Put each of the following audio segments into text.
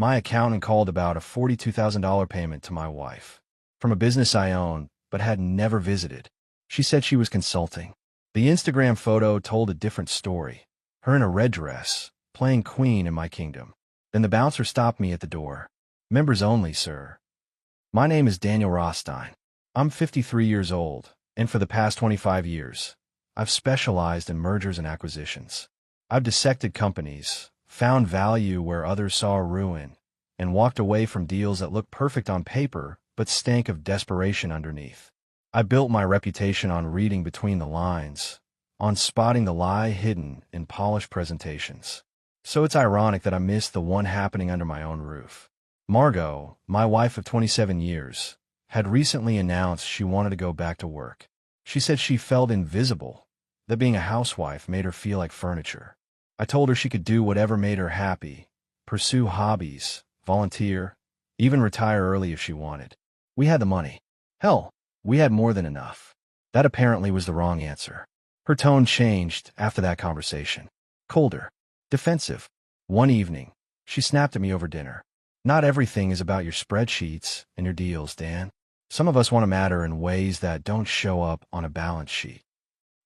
My accountant called about a $42,000 payment to my wife from a business I own but had never visited. She said she was consulting. The Instagram photo told a different story. Her in a red dress, playing queen in my kingdom. Then the bouncer stopped me at the door. Members only, sir. My name is Daniel Rothstein. I'm 53 years old, and for the past 25 years, I've specialized in mergers and acquisitions. I've dissected companies, found value where others saw a ruin, and walked away from deals that looked perfect on paper but stank of desperation underneath. I built my reputation on reading between the lines, on spotting the lie hidden in polished presentations. So it's ironic that I missed the one happening under my own roof. Margot, my wife of 27 years, had recently announced she wanted to go back to work. She said she felt invisible, that being a housewife made her feel like furniture. I told her she could do whatever made her happy, pursue hobbies, volunteer, even retire early if she wanted. We had the money. Hell, we had more than enough. That apparently was the wrong answer. Her tone changed after that conversation. Colder. Defensive. One evening, she snapped at me over dinner. Not everything is about your spreadsheets and your deals, Dan. Some of us want to matter in ways that don't show up on a balance sheet.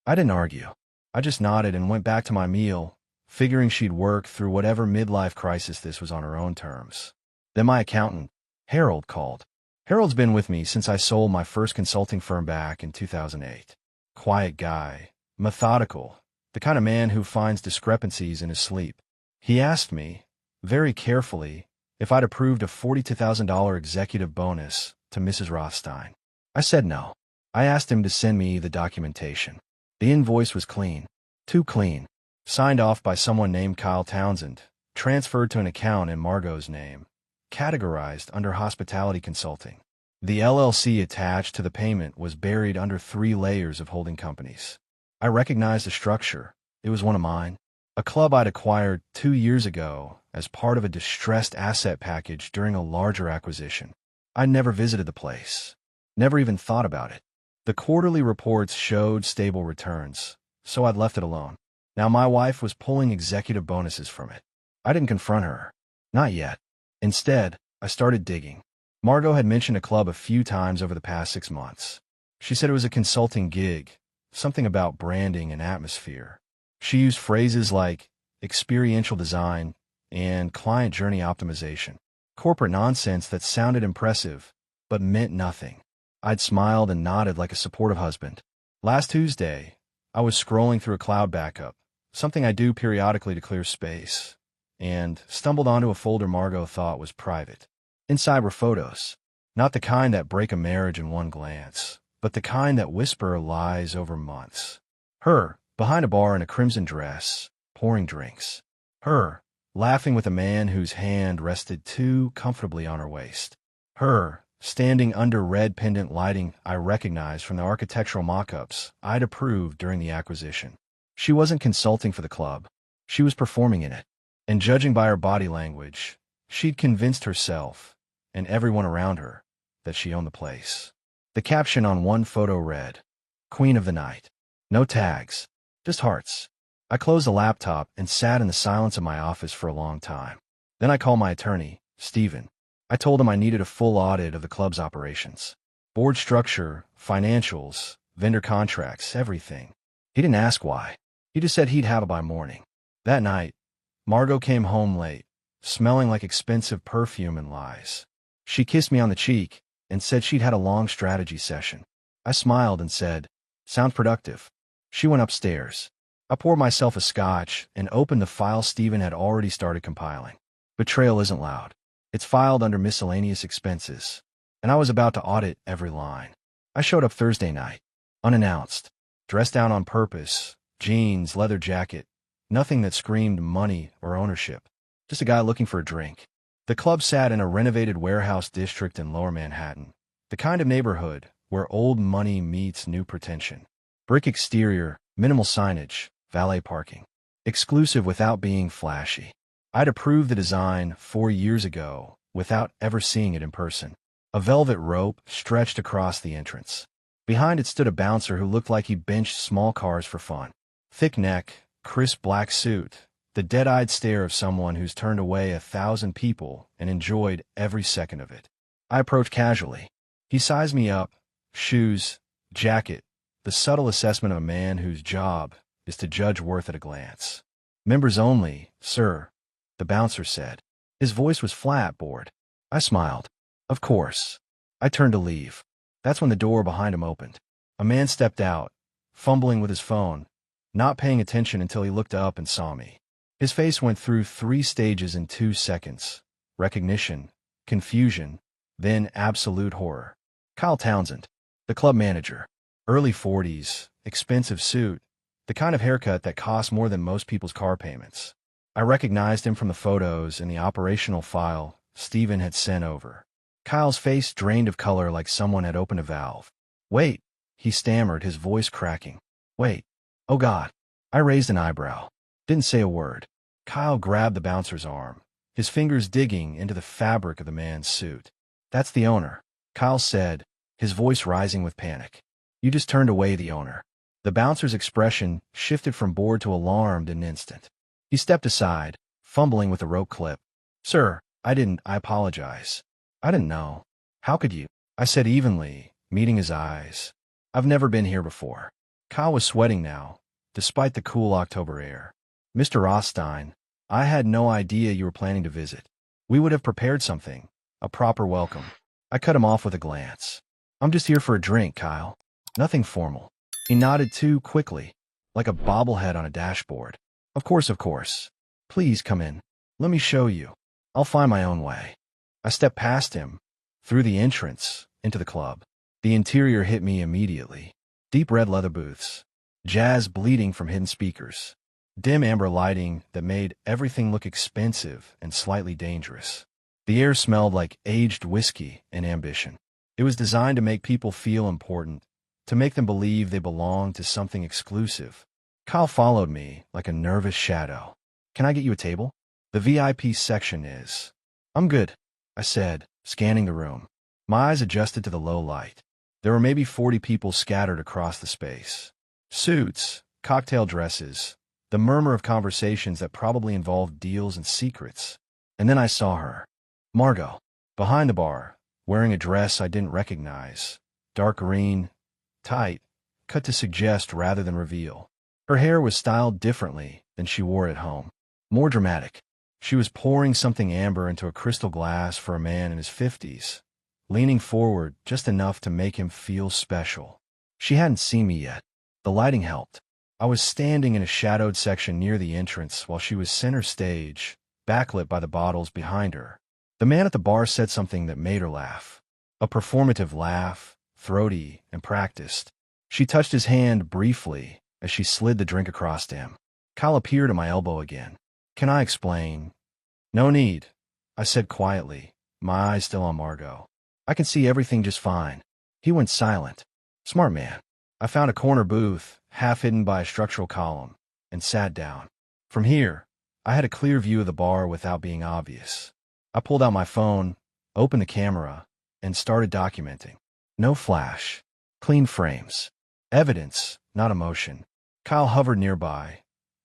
I didn't argue. I just nodded and went back to my meal, figuring she'd work through whatever midlife crisis this was on her own terms. Then my accountant, Harold, called. Harold's been with me since I sold my first consulting firm back in 2008. Quiet guy, methodical, the kind of man who finds discrepancies in his sleep. He asked me, very carefully, if I'd approved a $42,000 executive bonus to Mrs. Rothstein. I said no. I asked him to send me the documentation. The invoice was clean. Too clean. Signed off by someone named Kyle Townsend, transferred to an account in Margot's name, categorized under hospitality consulting. The LLC attached to the payment was buried under 3 layers of holding companies. I recognized the structure. It was one of mine. A club I'd acquired 2 years ago as part of a distressed asset package during a larger acquisition. I'd never visited the place. Never even thought about it. The quarterly reports showed stable returns, so I'd left it alone. Now my wife was pulling executive bonuses from it. I didn't confront her. Not yet. Instead, I started digging. Margot had mentioned a club a few times over the past 6 months. She said it was a consulting gig, something about branding and atmosphere. She used phrases like experiential design and client journey optimization. Corporate nonsense that sounded impressive, but meant nothing. I'd smiled and nodded like a supportive husband. Last Tuesday, I was scrolling through a cloud backup, something I do periodically to clear space, and stumbled onto a folder Margot thought was private. Inside were photos, not the kind that break a marriage in one glance, but the kind that whisper lies over months. Her, behind a bar in a crimson dress, pouring drinks. Her, laughing with a man whose hand rested too comfortably on her waist. Her, standing under red pendant lighting I recognized from the architectural mock-ups I'd approved during the acquisition. She wasn't consulting for the club. She was performing in it. And judging by her body language, she'd convinced herself, and everyone around her, that she owned the place. The caption on one photo read, "Queen of the Night." No tags, just hearts. I closed the laptop and sat in the silence of my office for a long time. Then I called my attorney, Stephen. I told him I needed a full audit of the club's operations. Board structure, financials, vendor contracts, everything. He didn't ask why. He just said he'd have it by morning. That night, Margot came home late, smelling like expensive perfume and lies. She kissed me on the cheek and said she'd had a long strategy session. I smiled and said, "Sounds productive." She went upstairs. I poured myself a scotch and opened the file Stephen had already started compiling. Betrayal isn't loud. It's filed under miscellaneous expenses, and I was about to audit every line. I showed up Thursday night, unannounced, dressed down on purpose, jeans, leather jacket, nothing that screamed money or ownership, just a guy looking for a drink. The club sat in a renovated warehouse district in Lower Manhattan, the kind of neighborhood where old money meets new pretension. Brick exterior, minimal signage, valet parking. Exclusive without being flashy. I'd approved the design 4 years ago without ever seeing it in person. A velvet rope stretched across the entrance. Behind it stood a bouncer who looked like he benched small cars for fun. Thick neck, crisp black suit, The dead-eyed stare of someone who's turned away 1,000 people and enjoyed every second of it. I approached casually. He sized me up, shoes, jacket, the subtle assessment of a man whose job is to judge worth at a glance. Members only, sir, the bouncer said. His voice was flat, bored. I smiled. Of course. I turned to leave. That's when the door behind him opened. A man stepped out, fumbling with his phone, not paying attention until he looked up and saw me. His face went through 3 stages in 2 seconds. Recognition, confusion, then absolute horror. Kyle Townsend, the club manager. Early 40s, expensive suit, the kind of haircut that costs more than most people's car payments. I recognized him from the photos and the operational file Steven had sent over. Kyle's face drained of color like someone had opened a valve. Wait, he stammered, his voice cracking. Wait. Oh God. I raised an eyebrow. Didn't say a word. Kyle grabbed the bouncer's arm, his fingers digging into the fabric of the man's suit. That's the owner, Kyle said, his voice rising with panic. You just turned away the owner. The bouncer's expression shifted from bored to alarmed in an instant. He stepped aside, fumbling with the rope clip. Sir, I apologize. I didn't know. How could you? I said evenly, meeting his eyes. I've never been here before. Kyle was sweating now, despite the cool October air. Mr. Rothstein, I had no idea you were planning to visit. We would have prepared something, a proper welcome. I cut him off with a glance. I'm just here for a drink, Kyle. Nothing formal. He nodded too quickly, like a bobblehead on a dashboard. Of course. Please come in. Let me show you. I'll find my own way. I stepped past him, through the entrance, into the club. The interior hit me immediately. Deep red leather booths, jazz bleeding from hidden speakers, dim amber lighting that made everything look expensive and slightly dangerous. The air smelled like aged whiskey and ambition. It was designed to make people feel important, to make them believe they belonged to something exclusive. Kyle followed me like a nervous shadow. Can I get you a table? The VIP section is. I'm good, I said, scanning the room. My eyes adjusted to the low light. There were maybe 40 people scattered across the space. Suits, cocktail dresses, the murmur of conversations that probably involved deals and secrets. And then I saw her. Margot, behind the bar, wearing a dress I didn't recognize. Dark green, tight, cut to suggest rather than reveal. Her hair was styled differently than she wore at home. More dramatic. She was pouring something amber into a crystal glass for a man in his 50s, leaning forward just enough to make him feel special. She hadn't seen me yet. The lighting helped. I was standing in a shadowed section near the entrance while she was center stage, backlit by the bottles behind her. The man at the bar said something that made her laugh. A performative laugh, throaty and practiced. She touched his hand briefly as she slid the drink across to him. Kyle appeared at my elbow again. Can I explain? No need, I said quietly, my eyes still on Margot. I can see everything just fine. He went silent. Smart man. I found a corner booth, half hidden by a structural column, and sat down. From here, I had a clear view of the bar without being obvious. I pulled out my phone, opened the camera, and started documenting. No flash. Clean frames. Evidence, not emotion. Kyle hovered nearby,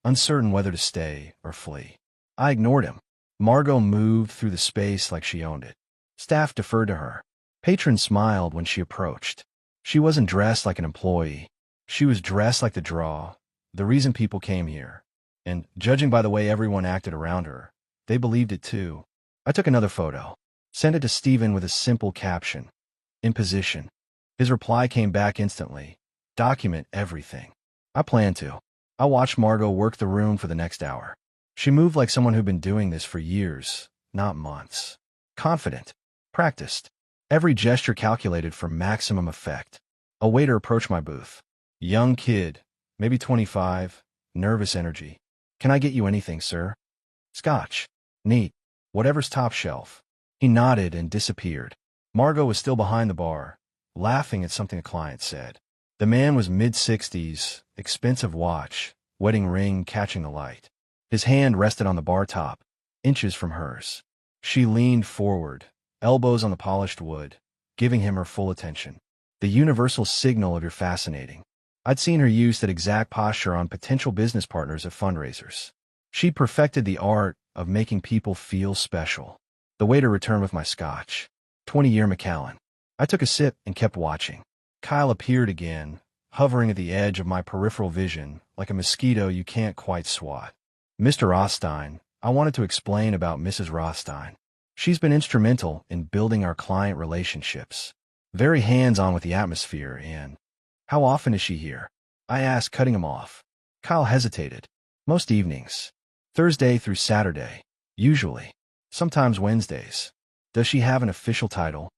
uncertain whether to stay or flee. I ignored him. Margot moved through the space like she owned it. Staff deferred to her. Patrons smiled when she approached. She wasn't dressed like an employee. She was dressed like the draw, the reason people came here. And, judging by the way everyone acted around her, they believed it too. I took another photo, sent it to Steven with a simple caption. In position. His reply came back instantly. Document everything. I planned to. I watched Margot work the room for the next hour. She moved like someone who'd been doing this for years, not months. Confident. Practiced. Every gesture calculated for maximum effect. A waiter approached my booth. Young kid, maybe 25, nervous energy. Can I get you anything, sir? Scotch. Neat. Whatever's top shelf. He nodded and disappeared. Margot was still behind the bar, laughing at something a client said. The man was mid-60s, expensive watch, wedding ring catching the light. His hand rested on the bar top, inches from hers. She leaned forward, elbows on the polished wood, giving him her full attention. The universal signal of you're fascinating. I'd seen her use that exact posture on potential business partners at fundraisers. She perfected the art of making people feel special. The waiter returned with my scotch. 20-year Macallan. I took a sip and kept watching. Kyle appeared again, hovering at the edge of my peripheral vision like a mosquito you can't quite swat. Mr. Rothstein, I wanted to explain about Mrs. Rothstein. She's been instrumental in building our client relationships. Very hands-on with the atmosphere and... How often is she here? I asked, cutting him off. Kyle hesitated. Most evenings. Thursday through Saturday. Usually. Sometimes Wednesdays. Does she have an official title?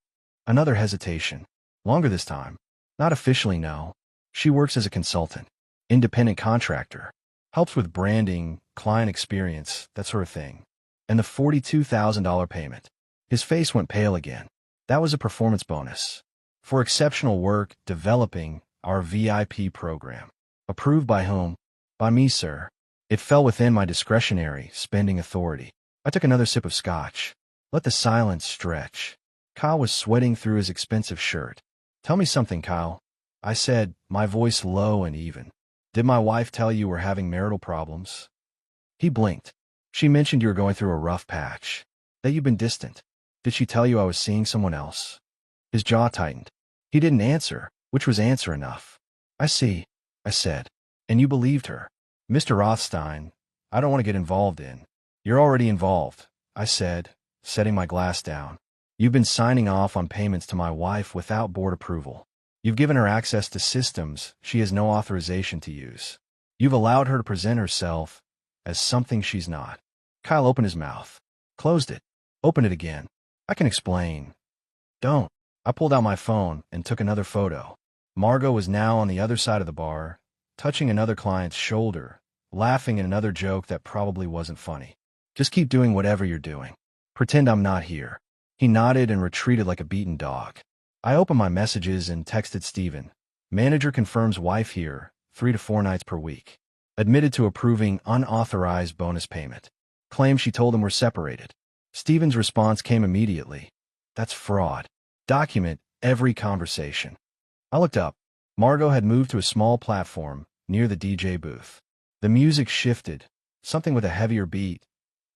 Another hesitation. Longer this time. Not officially, no. She works as a consultant. Independent contractor. Helps with branding, client experience, that sort of thing. And the $42,000 payment. His face went pale again. That was a performance bonus. For exceptional work developing our VIP program. Approved by whom? By me, sir. It fell within my discretionary spending authority. I took another sip of scotch. Let the silence stretch. Kyle was sweating through his expensive shirt. Tell me something, Kyle. I said, my voice low and even. Did my wife tell you we're having marital problems? He blinked. She mentioned you were going through a rough patch. That you've been distant. Did she tell you I was seeing someone else? His jaw tightened. He didn't answer, which was answer enough. I see, I said. And you believed her. Mr. Rothstein, I don't want to get involved in. You're already involved, I said, setting my glass down. You've been signing off on payments to my wife without board approval. You've given her access to systems she has no authorization to use. You've allowed her to present herself as something she's not. Kyle opened his mouth. Closed it. Opened it again. I can explain. Don't. I pulled out my phone and took another photo. Margot was now on the other side of the bar, touching another client's shoulder, laughing at another joke that probably wasn't funny. Just keep doing whatever you're doing. Pretend I'm not here. He nodded and retreated like a beaten dog. I opened my messages and texted Steven. Manager confirms wife here, 3 to 4 nights per week. Admitted to approving unauthorized bonus payment. Claims she told him we're separated. Steven's response came immediately. That's fraud. Document every conversation. I looked up. Margot had moved to a small platform near the DJ booth. The music shifted, something with a heavier beat,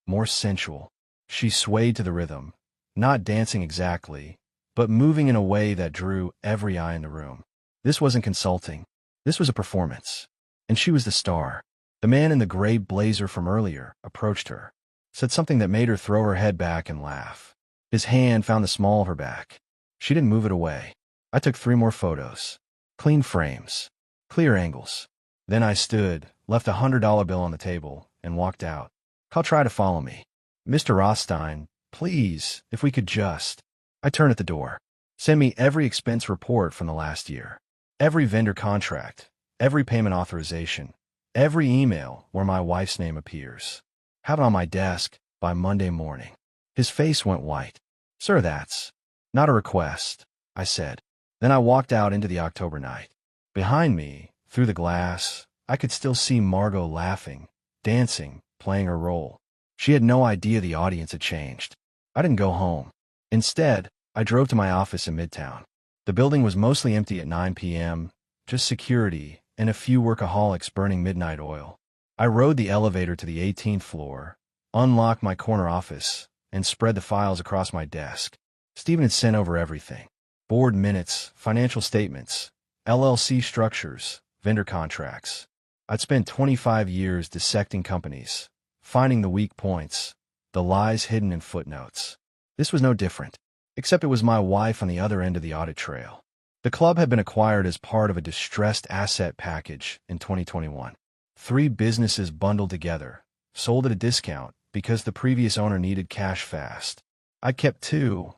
more sensual. She swayed to the rhythm, not dancing exactly, but moving in a way that drew every eye in the room. This wasn't consulting. This was a performance. And she was the star. The man in the gray blazer from earlier approached her, said something that made her throw her head back and laugh. His hand found the small of her back. She didn't move it away. I took 3 more photos. Clean frames. Clear angles. Then I stood, left a $100 bill on the table, and walked out. Kyle tried to follow me. Mr. Rothstein, please, if we could just... I turned at the door. Send me every expense report from the last year. Every vendor contract. Every payment authorization. Every email where my wife's name appears. Have it on my desk by Monday morning. His face went white. Sir, that's not a request, I said. Then I walked out into the October night. Behind me, through the glass, I could still see Margot laughing, dancing, playing her role. She had no idea the audience had changed. I didn't go home. Instead, I drove to my office in Midtown. The building was mostly empty at 9 p.m., just security and a few workaholics burning midnight oil. I rode the elevator to the 18th floor, unlocked my corner office, and spread the files across my desk. Steven had sent over everything. Board minutes, financial statements, LLC structures, vendor contracts. I'd spent 25 years dissecting companies, finding the weak points, the lies hidden in footnotes. This was no different, except it was my wife on the other end of the audit trail. The club had been acquired as part of a distressed asset package in 2021. 3 businesses bundled together, sold at a discount because the previous owner needed cash fast. I kept 2,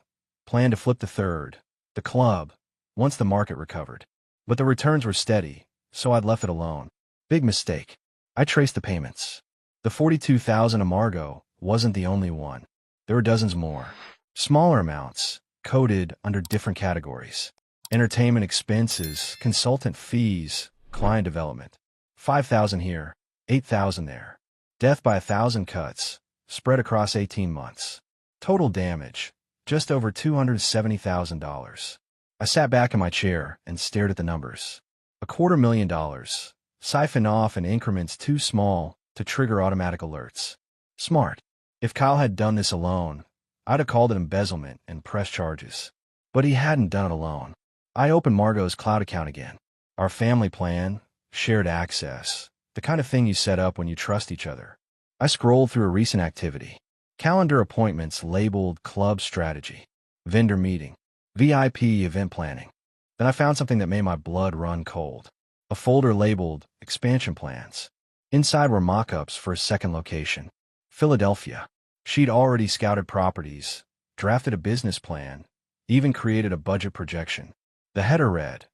planned to flip the 3rd, the club, once the market recovered. But the returns were steady, so I'd left it alone. Big mistake. I traced the payments. The $42,000 to Margot wasn't the only one. There were dozens more. Smaller amounts, coded under different categories. Entertainment expenses, consultant fees, client development. $5,000 here, $8,000 there. Death by 1,000 cuts, spread across 18 months. Total damage, just over $270,000. I sat back in my chair and stared at the numbers. $250,000, siphoned off in increments too small to trigger automatic alerts. Smart. If Kyle had done this alone, I'd have called it embezzlement and pressed charges. But he hadn't done it alone. I opened Margot's cloud account again. Our family plan, shared access, the kind of thing you set up when you trust each other. I scrolled through a recent activity. Calendar appointments labeled club strategy, vendor meeting, VIP event planning. Then I found something that made my blood run cold. A folder labeled expansion plans. Inside were mock-ups for a second location. Philadelphia. She'd already scouted properties, drafted a business plan, even created a budget projection. The header read,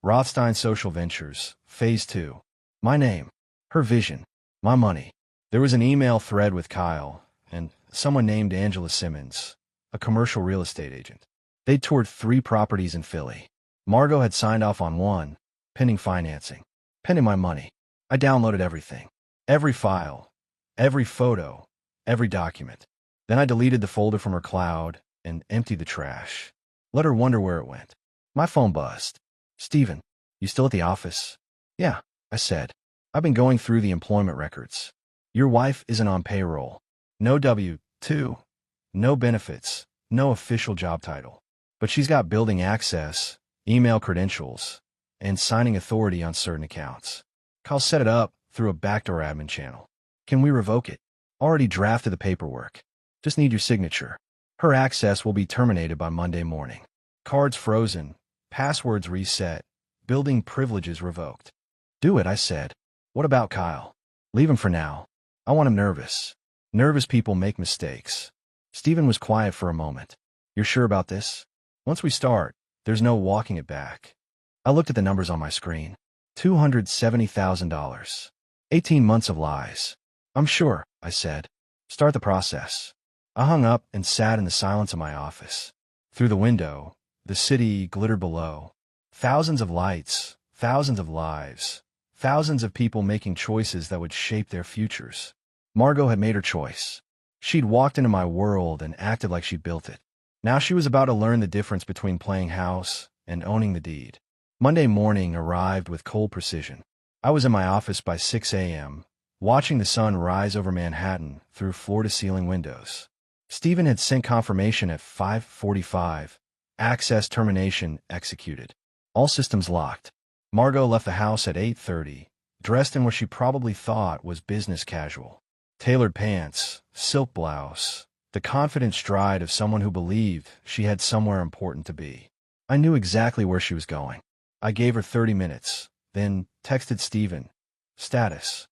Rothstein Social Ventures, Phase 2. My name, her vision, my money. There was an email thread with Kyle and someone named Angela Simmons, a commercial real estate agent. They'd toured 3 properties in Philly. Margot had signed off on one, pending financing, pending my money. I downloaded everything, every file, every photo, every document. Then I deleted the folder from her cloud and emptied the trash. Let her wonder where it went. My phone buzzed. Steven, you still at the office? Yeah, I said. I've been going through the employment records. Your wife isn't on payroll. No W-2, no benefits, no official job title. But she's got building access, email credentials, and signing authority on certain accounts. Kyle set it up through a backdoor admin channel. Can we revoke it? Already drafted the paperwork. Just need your signature. Her access will be terminated by Monday morning. Cards frozen, passwords reset, building privileges revoked. Do it, I said. What about Kyle? Leave him for now. I want him nervous. Nervous people make mistakes. Steven was quiet for a moment. You're sure about this? Once we start, there's no walking it back. I looked at the numbers on my screen. $270,000. 18 months of lies. I'm sure, I said. Start the process. I hung up and sat in the silence of my office. Through the window, the city glittered below. Thousands of lights, thousands of lives, thousands of people making choices that would shape their futures. Margot had made her choice. She'd walked into my world and acted like she built it. Now she was about to learn the difference between playing house and owning the deed. Monday morning arrived with cold precision. I was in my office by 6 a.m., watching the sun rise over Manhattan through floor-to-ceiling windows. Steven had sent confirmation at 5:45. Access termination executed. All systems locked. Margot left the house at 8:30, dressed in what she probably thought was business casual. Tailored pants, silk blouse, the confident stride of someone who believed she had somewhere important to be. I knew exactly where she was going. I gave her 30 minutes, then texted Steven. Status.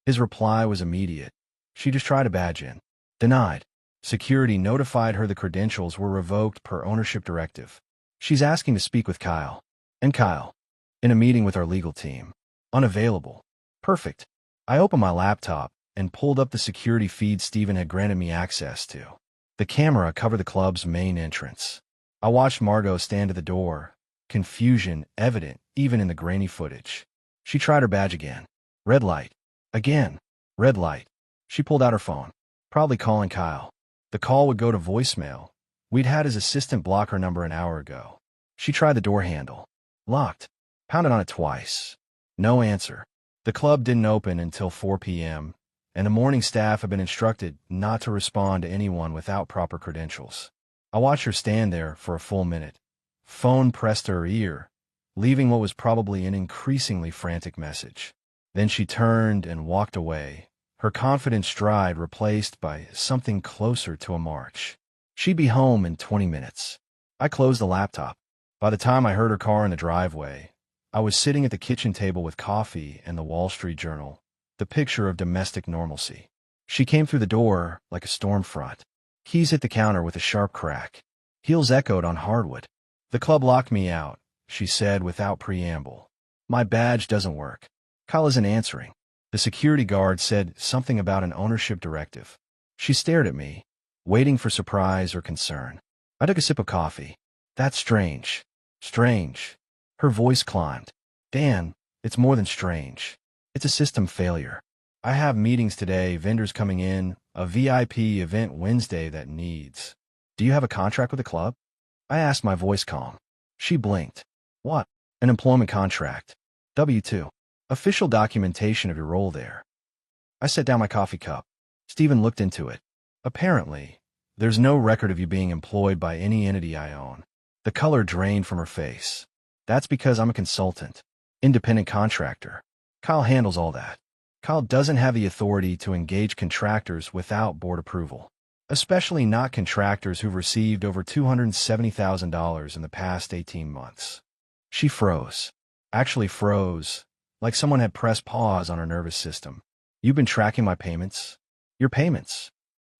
His reply was immediate. She just tried to badge in. Denied. Security notified her the credentials were revoked per ownership directive. She's asking to speak with Kyle. And Kyle. In a meeting with our legal team. Unavailable. Perfect. I opened my laptop and pulled up the security feed Steven had granted me access to. The camera covered the club's main entrance. I watched Margot stand at the door, confusion evident even in the grainy footage. She tried her badge again. Red light. Again. Red light. She pulled out her phone. Probably calling Kyle. The call would go to voicemail. We'd had his assistant block her number an hour ago. She tried the door handle. Locked. Pounded on it twice. No answer. The club didn't open until 4 p.m., and the morning staff had been instructed not to respond to anyone without proper credentials. I watched her stand there for a full minute. Phone pressed to her ear, leaving what was probably an increasingly frantic message. Then she turned and walked away, her confident stride replaced by something closer to a march. She'd be home in 20 minutes. I closed the laptop. By the time I heard her car in the driveway, I was sitting at the kitchen table with coffee and the Wall Street Journal, the picture of domestic normalcy. She came through the door like a storm front. Keys hit the counter with a sharp crack. Heels echoed on hardwood. The club locked me out, she said without preamble. My badge doesn't work. Kyle isn't answering. The security guard said something about an ownership directive. She stared at me, waiting for surprise or concern. I took a sip of coffee. That's strange. Strange. Her voice climbed. Dan, it's more than strange. It's a system failure. I have meetings today, vendors coming in, a VIP event Wednesday that needs. Do you have a contract with the club? I asked, my voice calm. She blinked. What? An employment contract. W-2. Official documentation of your role there. I set down my coffee cup. Stephen looked into it. Apparently, there's no record of you being employed by any entity I own. The color drained from her face. That's because I'm a consultant, independent contractor. Kyle handles all that. Kyle doesn't have the authority to engage contractors without board approval, especially not contractors who've received over $270,000 in the past 18 months. She froze. Actually froze, like someone had pressed pause on her nervous system. You've been tracking my payments? Your payments?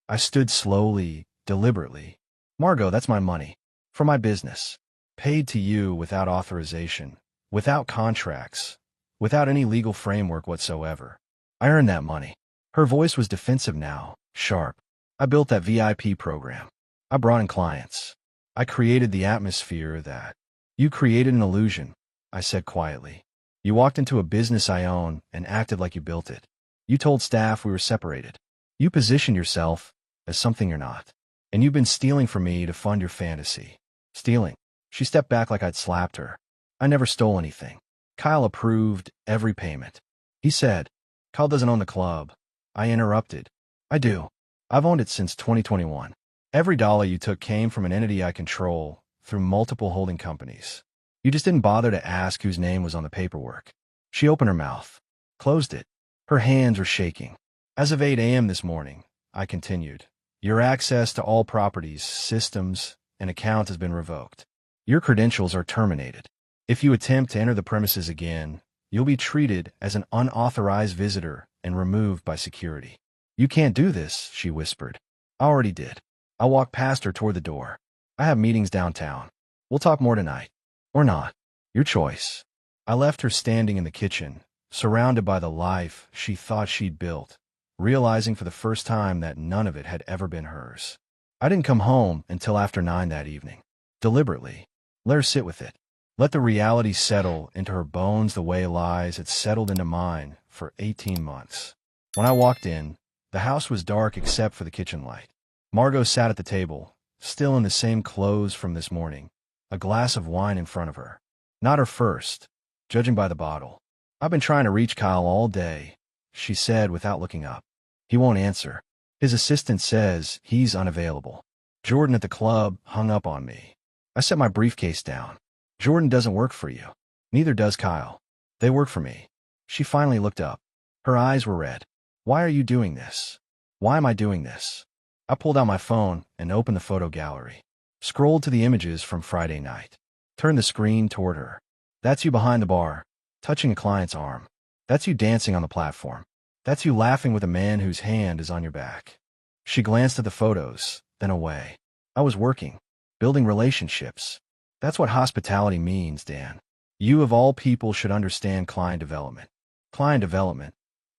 I stood slowly, deliberately. Margot, that's my money. For my business. Paid to you without authorization, without contracts, without any legal framework whatsoever. I earned that money. Her voice was defensive now, sharp. I built that VIP program. I brought in clients. I created the atmosphere that you created an illusion, I said quietly. You walked into a business I own and acted like you built it. You told staff we were separated. You positioned yourself as something you're not. And you've been stealing from me to fund your fantasy. Stealing. She stepped back like I'd slapped her. I never stole anything. Kyle approved every payment. He said, Kyle doesn't own the club. I interrupted. I do. I've owned it since 2021. Every dollar you took came from an entity I control through multiple holding companies. You just didn't bother to ask whose name was on the paperwork. She opened her mouth, closed it. Her hands were shaking. As of 8 a.m. this morning, I continued, your access to all properties, systems, and accounts has been revoked. Your credentials are terminated. If you attempt to enter the premises again, you'll be treated as an unauthorized visitor and removed by security. You can't do this, she whispered. I already did. I walked past her toward the door. I have meetings downtown. We'll talk more tonight. Or not. Your choice. I left her standing in the kitchen, surrounded by the life she thought she'd built, realizing for the first time that none of it had ever been hers. I didn't come home until after 9 that evening. Deliberately. Let her sit with it. Let the reality settle into her bones the way lies had settled into mine for 18 months. When I walked in, the house was dark except for the kitchen light. Margot sat at the table, still in the same clothes from this morning, a glass of wine in front of her. Not her first, judging by the bottle. I've been trying to reach Kyle all day, she said without looking up. He won't answer. His assistant says he's unavailable. Jordan at the club hung up on me. I set my briefcase down. Jordan doesn't work for you. Neither does Kyle. They work for me. She finally looked up. Her eyes were red. Why are you doing this? Why am I doing this? I pulled out my phone and opened the photo gallery. Scrolled to the images from Friday night. Turned the screen toward her. That's you behind the bar, touching a client's arm. That's you dancing on the platform. That's you laughing with a man whose hand is on your back. She glanced at the photos, then away. I was working, building relationships. That's what hospitality means, Dan. You of all people should understand client development. Client development.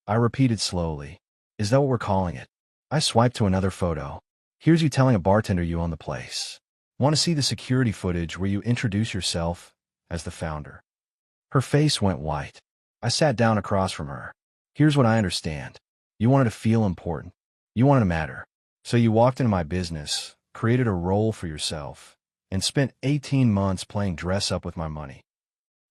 I repeated slowly. Is that what we're calling it? I swiped to another photo. Here's you telling a bartender you own the place. Want to see the security footage where you introduce yourself as the founder? Her face went white. I sat down across from her. Here's what I understand. You wanted to feel important. You wanted to matter. So you walked into my business, created a role for yourself, and spent 18 months playing dress up with my money.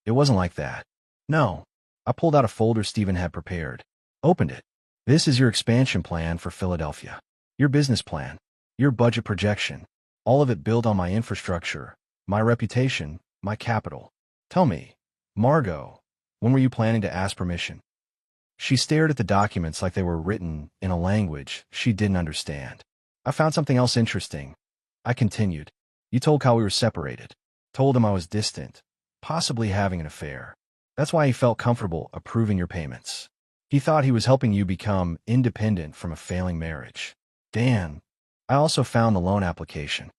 It wasn't like that. No. I pulled out a folder Stephen had prepared. Opened it. This is your expansion plan for Philadelphia. Your business plan. Your budget projection. All of it built on my infrastructure, my reputation, my capital. Tell me, Margot, when were you planning to ask permission? She stared at the documents like they were written in a language she didn't understand. I found something else interesting. I continued. You told Kyle we were separated. Told him I was distant, possibly having an affair. That's why he felt comfortable approving your payments. He thought he was helping you become independent from a failing marriage. Dan, I also found the loan application.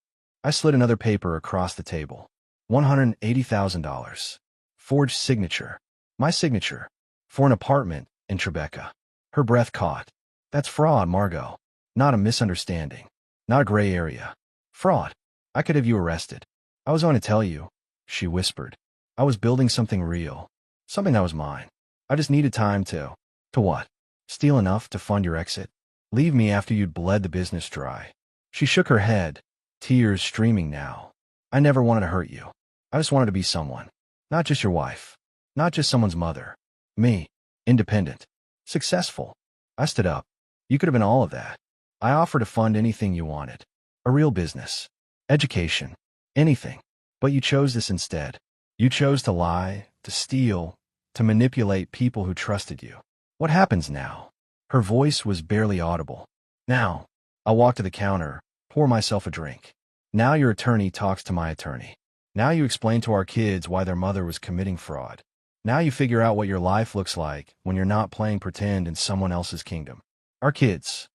I slid another paper across the table. $180,000. Forged signature. My signature. For an apartment in Tribeca. Her breath caught. That's fraud, Margot. Not a misunderstanding. Not a gray area. Fraud. I could have you arrested. I was going to tell you, she whispered. I was building something real. Something that was mine. I just needed time to... To what? Steal enough to fund your exit? Leave me after you'd bled the business dry. She shook her head, tears streaming now. I never wanted to hurt you. I just wanted to be someone. Not just your wife. Not just someone's mother. Me. Independent. Successful. I stood up. You could have been all of that. I offer to fund anything you wanted. A real business. Education. Anything. But you chose this instead. You chose to lie, to steal, to manipulate people who trusted you. What happens now? Her voice was barely audible. Now, I walk to the counter, pour myself a drink. Now your attorney talks to my attorney. Now you explain to our kids why their mother was committing fraud. Now you figure out what your life looks like when you're not playing pretend in someone else's kingdom. Our kids.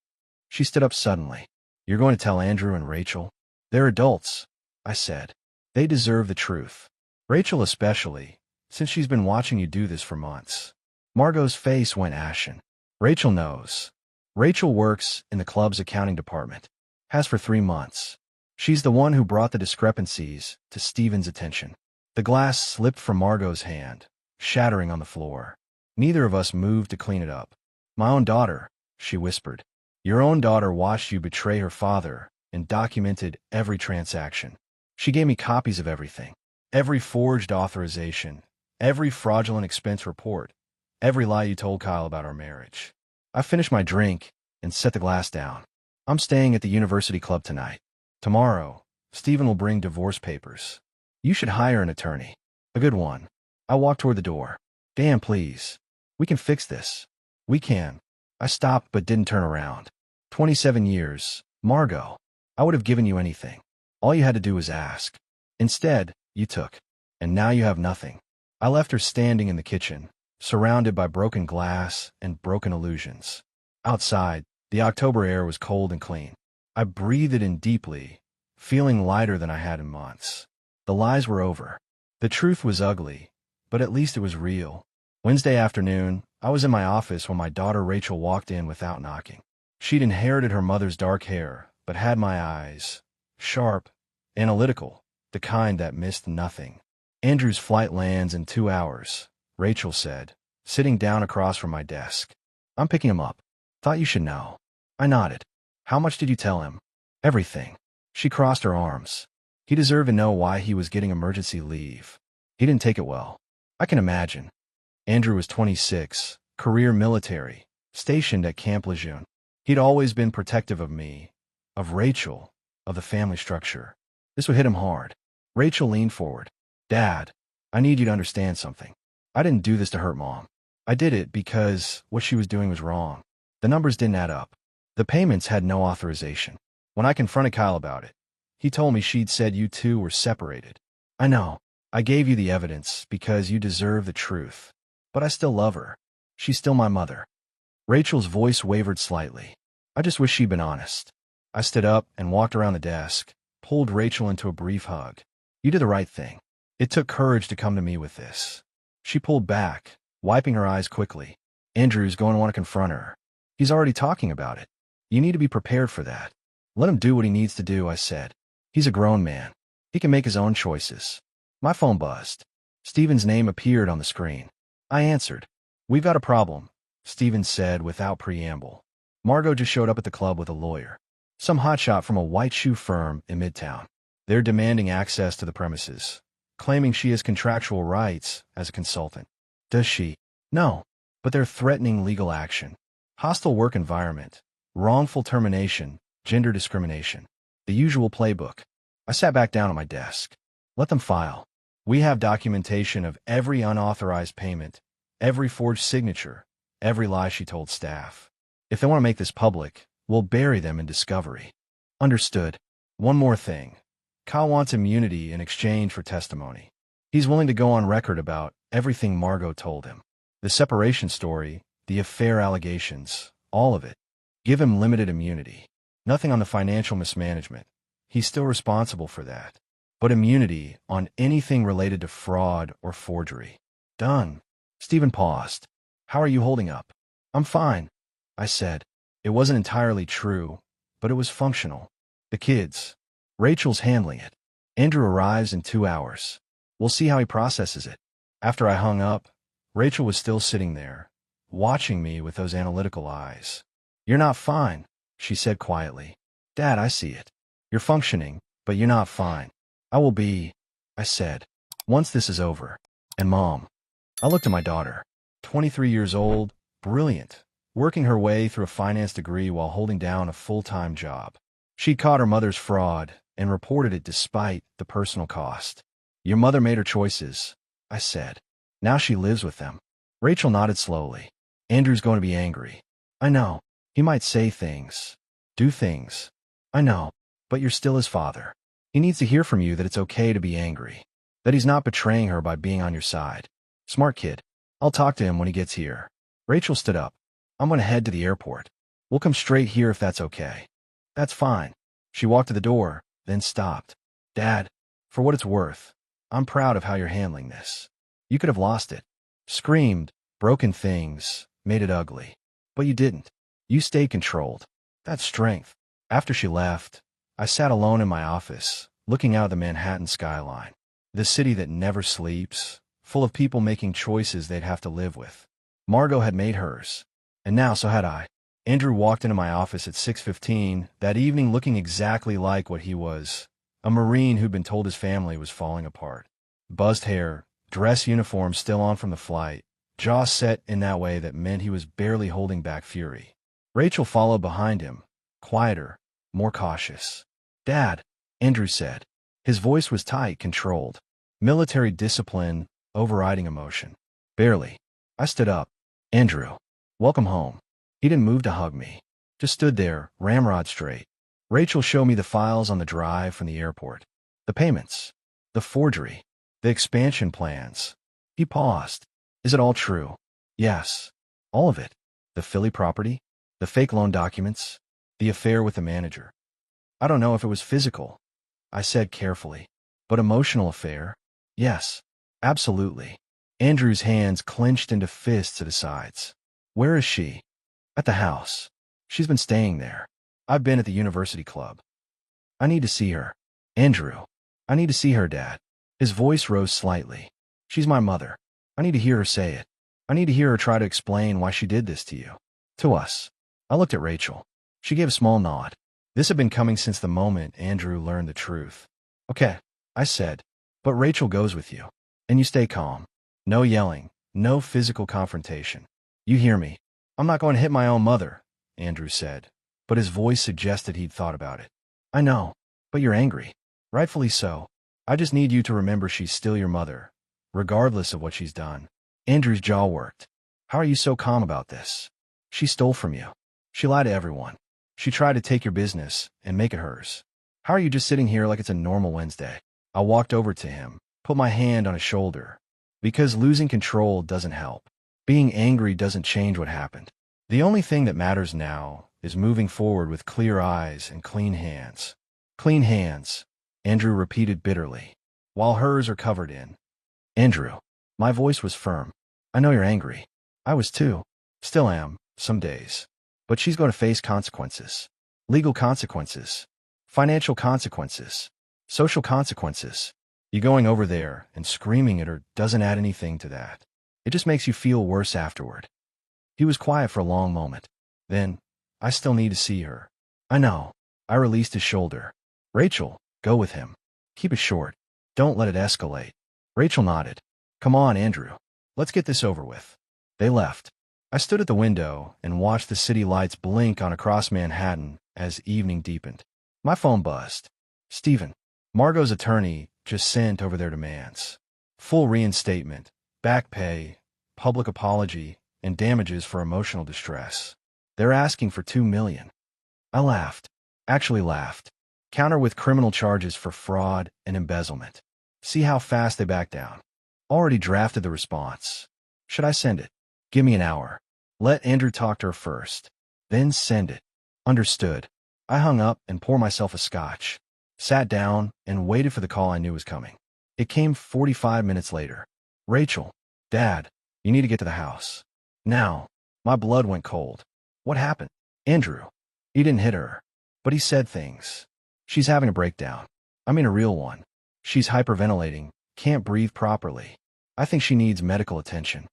She stood up suddenly. You're going to tell Andrew and Rachel? They're adults, I said. They deserve the truth. Rachel especially, since she's been watching you do this for months. Margot's face went ashen. Rachel knows. Rachel works in the club's accounting department. Has for 3 months. She's the one who brought the discrepancies to Stephen's attention. The glass slipped from Margot's hand, shattering on the floor. Neither of us moved to clean it up. My own daughter, she whispered. Your own daughter watched you betray her father and documented every transaction. She gave me copies of everything. Every forged authorization, every fraudulent expense report, every lie you told Kyle about our marriage. I finished my drink and set the glass down. I'm staying at the university club tonight. Tomorrow, Stephen will bring divorce papers. You should hire an attorney. A good one. I walked toward the door. Dan, please. We can fix this. We can. I stopped but didn't turn around. 27 years. Margot. I would have given you anything. All you had to do was ask. Instead, you took. And now you have nothing. I left her standing in the kitchen, surrounded by broken glass and broken illusions. Outside, the October air was cold and clean. I breathed it in deeply, feeling lighter than I had in months. The lies were over. The truth was ugly, but at least it was real. Wednesday afternoon, I was in my office when my daughter Rachel walked in without knocking. She'd inherited her mother's dark hair, but had my eyes. Sharp, analytical, the kind that missed nothing. Andrew's flight lands in 2 hours, Rachel said, sitting down across from my desk. I'm picking him up. Thought you should know. I nodded. How much did you tell him? Everything. She crossed her arms. He deserved to know why he was getting emergency leave. He didn't take it well. I can imagine. Andrew was 26, career military, stationed at Camp Lejeune. He'd always been protective of me, of Rachel, of the family structure. This would hit him hard. Rachel leaned forward. Dad, I need you to understand something. I didn't do this to hurt Mom. I did it because what she was doing was wrong. The numbers didn't add up. The payments had no authorization. When I confronted Kyle about it, he told me she'd said you two were separated. I know. I gave you the evidence because you deserve the truth. But I still love her. She's still my mother. Rachel's voice wavered slightly. I just wish she'd been honest. I stood up and walked around the desk, pulled Rachel into a brief hug. You did the right thing. It took courage to come to me with this. She pulled back, wiping her eyes quickly. Andrew's going to want to confront her. He's already talking about it. You need to be prepared for that. Let him do what he needs to do, I said. He's a grown man. He can make his own choices. My phone buzzed. Stephen's name appeared on the screen. I answered. We've got a problem, Stephen said without preamble. Margot just showed up at the club with a lawyer. Some hotshot from a white shoe firm in Midtown. They're demanding access to the premises, claiming she has contractual rights as a consultant. Does she? No. But they're threatening legal action. Hostile work environment. Wrongful termination, gender discrimination. The usual playbook. I sat back down at my desk. Let them file. We have documentation of every unauthorized payment, every forged signature, every lie she told staff. If they want to make this public, we'll bury them in discovery. Understood. One more thing. Kyle wants immunity in exchange for testimony. He's willing to go on record about everything Margot told him. The separation story, the affair allegations, all of it. Give him limited immunity. Nothing on the financial mismanagement. He's still responsible for that. But immunity on anything related to fraud or forgery. Done. Stephen paused. How are you holding up? I'm fine, I said. It wasn't entirely true, but it was functional. The kids. Rachel's handling it. Andrew arrives in 2 hours. We'll see how he processes it. After I hung up, Rachel was still sitting there, watching me with those analytical eyes. You're not fine, she said quietly. Dad, I see it. You're functioning, but you're not fine. I will be, I said, once this is over. And Mom. I looked at my daughter. 23 years old, brilliant, working her way through a finance degree while holding down a full-time job. She'd caught her mother's fraud and reported it despite the personal cost. Your mother made her choices, I said. Now she lives with them. Rachel nodded slowly. Andrew's going to be angry. I know. He might say things, do things. I know. But you're still his father. He needs to hear from you that it's okay to be angry, that he's not betraying her by being on your side. Smart kid. I'll talk to him when he gets here. Rachel stood up. I'm going to head to the airport. We'll come straight here if that's okay. That's fine. She walked to the door, then stopped. Dad, for what it's worth, I'm proud of how you're handling this. You could have lost it. Screamed, broken things, made it ugly. But you didn't. You stayed controlled. That's strength. After she left, I sat alone in my office, looking out at the Manhattan skyline. The city that never sleeps, full of people making choices they'd have to live with. Margot had made hers. And now so had I. Andrew walked into my office at 6:15 that evening looking exactly like what he was, a Marine who'd been told his family was falling apart. Buzzed hair, dress uniform still on from the flight, jaw set in that way that meant he was barely holding back fury. Rachel followed behind him, quieter, more cautious. Dad, Andrew said. His voice was tight, controlled. Military discipline, overriding emotion. Barely. I stood up. Andrew, welcome home. He didn't move to hug me. Just stood there, ramrod straight. Rachel showed me the files on the drive from the airport. The payments. The forgery. The expansion plans. He paused. Is it all true? Yes. All of it. The Philly property? The fake loan documents? The affair with the manager? I don't know if it was physical, I said carefully. But emotional affair? Yes. Absolutely. Andrew's hands clenched into fists at his sides. Where is she? At the house. She's been staying there. I've been at the university club. I need to see her. Andrew. I need to see her, Dad. His voice rose slightly. She's my mother. I need to hear her say it. I need to hear her try to explain why she did this to you. To us. I looked at Rachel. She gave a small nod. This had been coming since the moment Andrew learned the truth. Okay, I said. But Rachel goes with you. And you stay calm. No yelling. No physical confrontation. You hear me? I'm not going to hit my own mother, Andrew said. But his voice suggested he'd thought about it. I know. But you're angry. Rightfully so. I just need you to remember she's still your mother, regardless of what she's done. Andrew's jaw worked. How are you so calm about this? She stole from you. She lied to everyone. She tried to take your business and make it hers. How are you just sitting here like it's a normal Wednesday? I walked over to him, put my hand on his shoulder. Because losing control doesn't help. Being angry doesn't change what happened. The only thing that matters now is moving forward with clear eyes and clean hands. Clean hands, Andrew repeated bitterly, while hers are covered in. Andrew. My voice was firm. I know you're angry. I was too. Still am, some days. But she's going to face consequences. Legal consequences. Financial consequences. Social consequences. You going over there and screaming at her doesn't add anything to that. It just makes you feel worse afterward. He was quiet for a long moment. Then, I still need to see her. I know. I released his shoulder. Rachel, go with him. Keep it short. Don't let it escalate. Rachel nodded. Come on, Andrew. Let's get this over with. They left. I stood at the window and watched the city lights blink on across Manhattan as evening deepened. My phone buzzed. Stephen. Margot's attorney just sent over their demands. Full reinstatement, back pay, public apology, and damages for emotional distress. They're asking for $2 million. I laughed. Actually laughed. Counter with criminal charges for fraud and embezzlement. See how fast they back down. Already drafted the response. Should I send it? Give me an hour. Let Andrew talk to her first. Then send it. Understood. I hung up and poured myself a scotch. Sat down and waited for the call I knew was coming. It came 45 minutes later. Rachel. Dad. You need to get to the house. Now. My blood went cold. What happened? Andrew. He didn't hit her. But he said things. She's having a breakdown. I mean a real one. She's hyperventilating, can't breathe properly. I think she needs medical attention.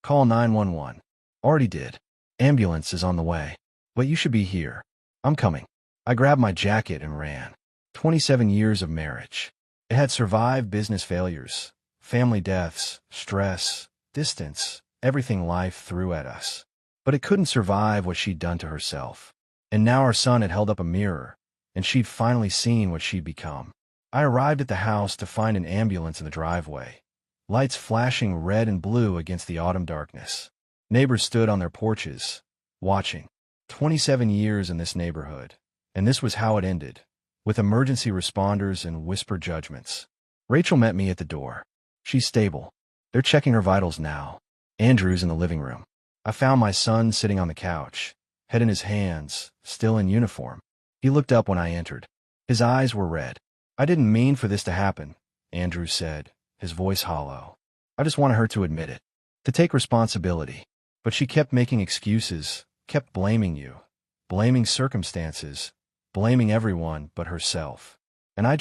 Call 911. Already did. Ambulance is on the way. But you should be here. I'm coming. I grabbed my jacket and ran. 27 years of marriage. It had survived business failures, family deaths, stress, distance, everything life threw at us. but it couldn't survive what she'd done to herself. And now our son had held up a mirror, and she'd finally seen what she'd become. I arrived at the house to find an ambulance in the driveway, lights flashing red and blue against the autumn darkness. Neighbors stood on their porches, watching. 27 years in this neighborhood, and this was how it ended, with emergency responders and whispered judgments. Rachel met me at the door. She's stable. They're checking her vitals now. Andrew's in the living room. I found my son sitting on the couch, head in his hands, still in uniform. He looked up when I entered. His eyes were red. "I didn't mean for this to happen," Andrew said, his voice hollow. "I just wanted her to admit it, to take responsibility. But she kept making excuses, kept blaming you, blaming circumstances, blaming everyone but herself. And I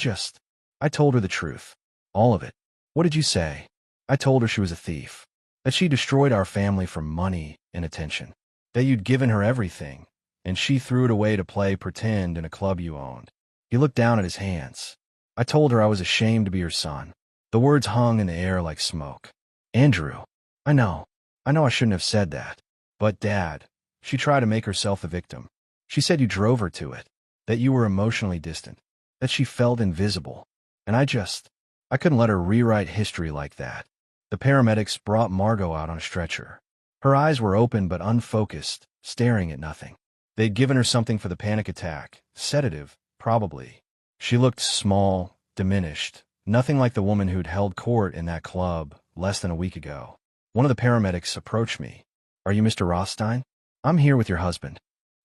told her the truth. All of it." "What did you say?" "I told her she was a thief, that she destroyed our family for money and attention, that you'd given her everything, and she threw it away to play pretend in a club you owned." He looked down at his hands. "I told her I was ashamed to be her son." The words hung in the air like smoke. "Andrew, I know I shouldn't have said that. But, Dad," she tried to make herself the victim. "She said you drove her to it, that you were emotionally distant, that she felt invisible. And I couldn't let her rewrite history like that." The paramedics brought Margot out on a stretcher. Her eyes were open but unfocused, staring at nothing. They'd given her something for the panic attack, sedative, probably. She looked small, diminished, nothing like the woman who'd held court in that club less than a week ago. One of the paramedics approached me. "Are you Mr. Rothstein?" "I'm here with your husband."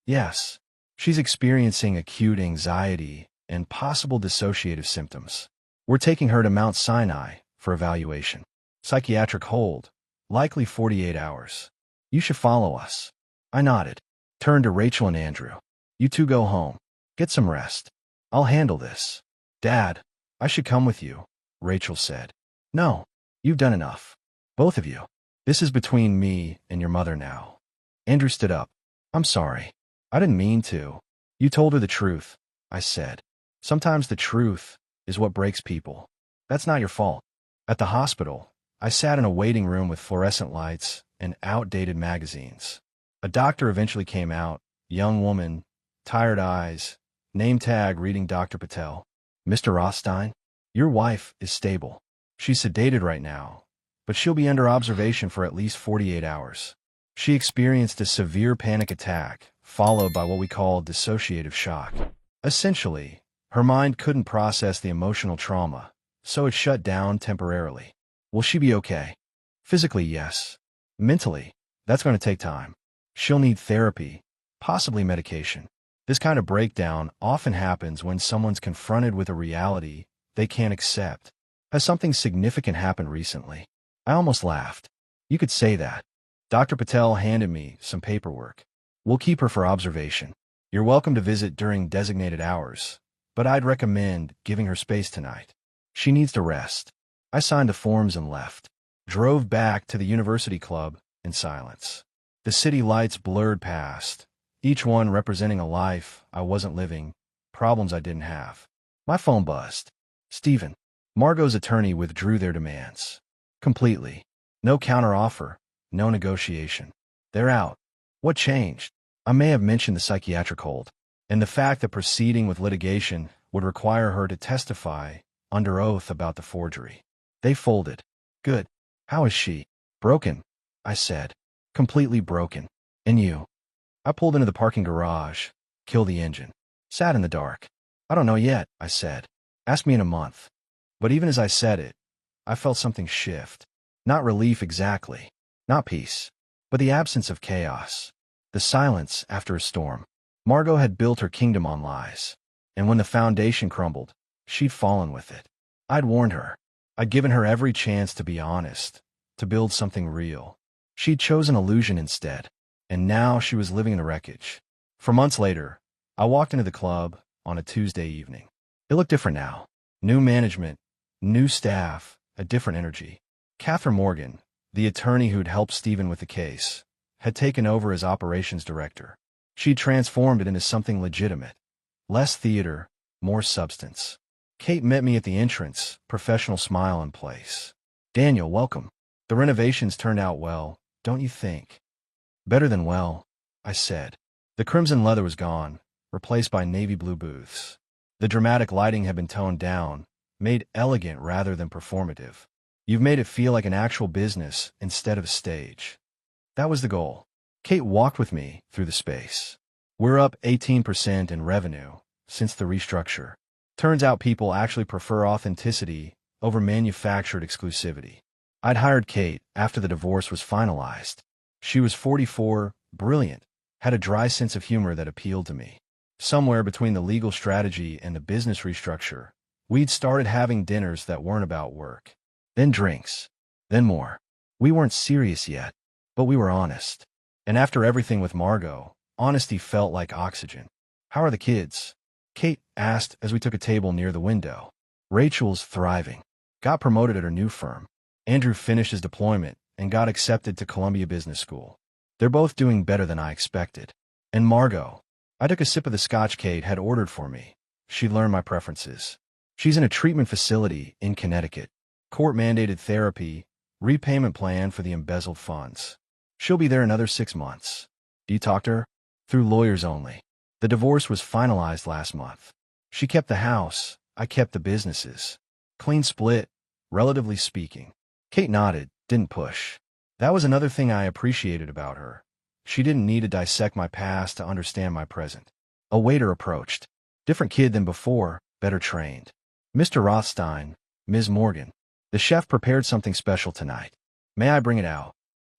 "Yes. She's experiencing acute anxiety and possible dissociative symptoms. We're taking her to Mount Sinai for evaluation. Psychiatric hold, likely 48 hours. You should follow us." I nodded, turned to Rachel and Andrew. "You two go home. Get some rest. I'll handle this." "Dad, I should come with you," Rachel said. "No, you've done enough. Both of you. This is between me and your mother now." Andrew stood up. "I'm sorry. I didn't mean to." "You told her the truth," I said. "Sometimes the truth is what breaks people. That's not your fault." At the hospital, I sat in a waiting room with fluorescent lights and outdated magazines. A doctor eventually came out, young woman, tired eyes, name tag reading Dr. Patel. "Mr. Rothstein, your wife is stable. She's sedated right now, but she'll be under observation for at least 48 hours. She experienced a severe panic attack, followed by what we call dissociative shock. Essentially, her mind couldn't process the emotional trauma, so it shut down temporarily." "Will she be okay?" "Physically, yes. Mentally, that's going to take time. She'll need therapy, possibly medication. This kind of breakdown often happens when someone's confronted with a reality they can't accept. Has something significant happened recently?" I almost laughed. "You could say that." Dr. Patel handed me some paperwork. "We'll keep her for observation. You're welcome to visit during designated hours, but I'd recommend giving her space tonight. She needs to rest." I signed the forms and left. Drove back to the University Club in silence. The city lights blurred past, each one representing a life I wasn't living, problems I didn't have. My phone buzzed. "Stephen." Margot's attorney withdrew their demands. Completely. No counteroffer, no negotiation. They're out. What changed? I may have mentioned the psychiatric hold, and the fact that proceeding with litigation would require her to testify under oath about the forgery. They folded. "Good. How is she?" "Broken," I said. "Completely broken." "And you?" I pulled into the parking garage. Kill the engine. Sat in the dark. "I don't know yet," I said. "Ask me in a month." But even as I said it, I felt something shift. Not relief exactly. Not peace. But the absence of chaos. The silence after a storm. Margot had built her kingdom on lies. And when the foundation crumbled, she'd fallen with it. I'd warned her. I'd given her every chance to be honest, to build something real. She'd chosen illusion instead, and now she was living in the wreckage. For months later, I walked into the club on a Tuesday evening. It looked different now. New management, new staff, a different energy. Catherine Morgan, the attorney who'd helped Stephen with the case, had taken over as operations director. She'd transformed it into something legitimate. Less theater, more substance. Kate met me at the entrance, professional smile in place. "Daniel, welcome. The renovations turned out well, don't you think?" Better than well, I said. The crimson leather was gone, replaced by navy blue booths. The dramatic lighting had been toned down, made elegant rather than performative. You've made it feel like an actual business instead of a stage. That was the goal. Kate walked with me through the space. We're up 18% in revenue since the restructure. Turns out people actually prefer authenticity over manufactured exclusivity. I'd hired Kate after the divorce was finalized. She was 44, brilliant, had a dry sense of humor that appealed to me. Somewhere between the legal strategy and the business restructure, we'd started having dinners that weren't about work. Then drinks. Then more. We weren't serious yet, but we were honest. And after everything with Margot, honesty felt like oxygen. How are the kids? Kate asked as we took a table near the window. Rachel's thriving. Got promoted at her new firm. Andrew finished his deployment and got accepted to Columbia Business School. They're both doing better than I expected. And Margot. I took a sip of the scotch Kate had ordered for me. She'd learned my preferences. She's in a treatment facility in Connecticut. Court-mandated therapy, repayment plan for the embezzled funds. She'll be there another 6 months. Do you talk to her? Through lawyers only. The divorce was finalized last month. She kept the house, I kept the businesses. Clean split, relatively speaking. Kate nodded, didn't push. That was another thing I appreciated about her. She didn't need to dissect my past to understand my present. A waiter approached. Different kid than before, better trained. Mr. Rothstein, Ms. Morgan. The chef prepared something special tonight. May I bring it out?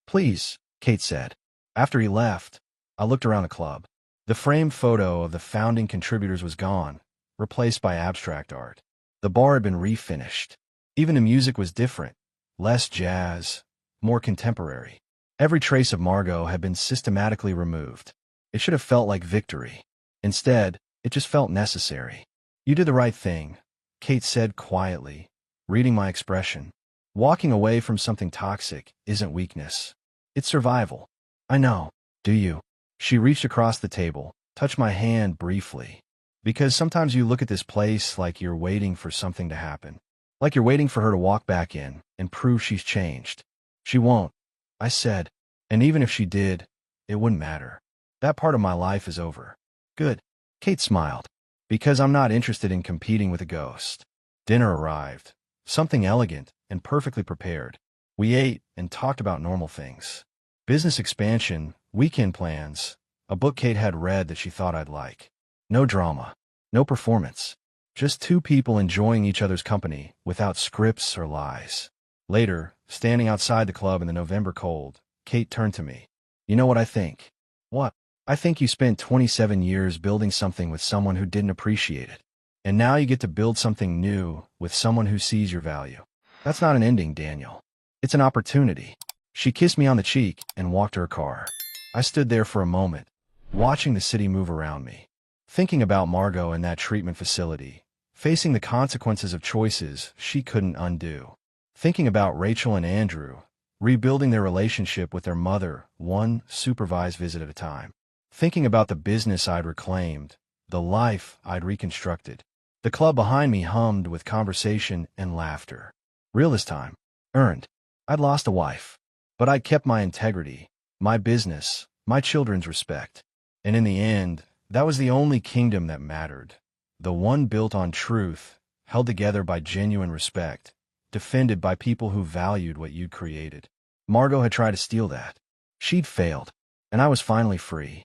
Please, Kate said. After he left, I looked around the club. The framed photo of the founding contributors was gone, replaced by abstract art. The bar had been refinished. Even the music was different, less jazz, more contemporary. Every trace of Margot had been systematically removed. It should have felt like victory. Instead, it just felt necessary. You did the right thing, Kate said quietly, reading my expression. Walking away from something toxic isn't weakness. It's survival. I know. Do you? She reached across the table, touched my hand briefly. Because sometimes you look at this place like you're waiting for something to happen. Like you're waiting for her to walk back in and prove she's changed. She won't, I said. And even if she did, it wouldn't matter. That part of my life is over. Good. Kate smiled. Because I'm not interested in competing with a ghost. Dinner arrived. Something elegant and perfectly prepared. We ate and talked about normal things. Business expansion, weekend plans, a book Kate had read that she thought I'd like. No drama. No performance. Just two people enjoying each other's company without scripts or lies. Later, standing outside the club in the November cold, Kate turned to me. You know what I think? What? I think you spent 27 years building something with someone who didn't appreciate it. And now you get to build something new with someone who sees your value. That's not an ending, Daniel. It's an opportunity. She kissed me on the cheek and walked to her car. I stood there for a moment, watching the city move around me, thinking about Margot in that treatment facility, facing the consequences of choices she couldn't undo, thinking about Rachel and Andrew, rebuilding their relationship with their mother, one supervised visit at a time, thinking about the business I'd reclaimed, the life I'd reconstructed. The club behind me hummed with conversation and laughter. Real this time. Earned. I'd lost a wife. But I'd kept my integrity, my business, my children's respect. And in the end, that was the only kingdom that mattered. The one built on truth, held together by genuine respect, defended by people who valued what you'd created. Margot had tried to steal that. She'd failed, and I was finally free.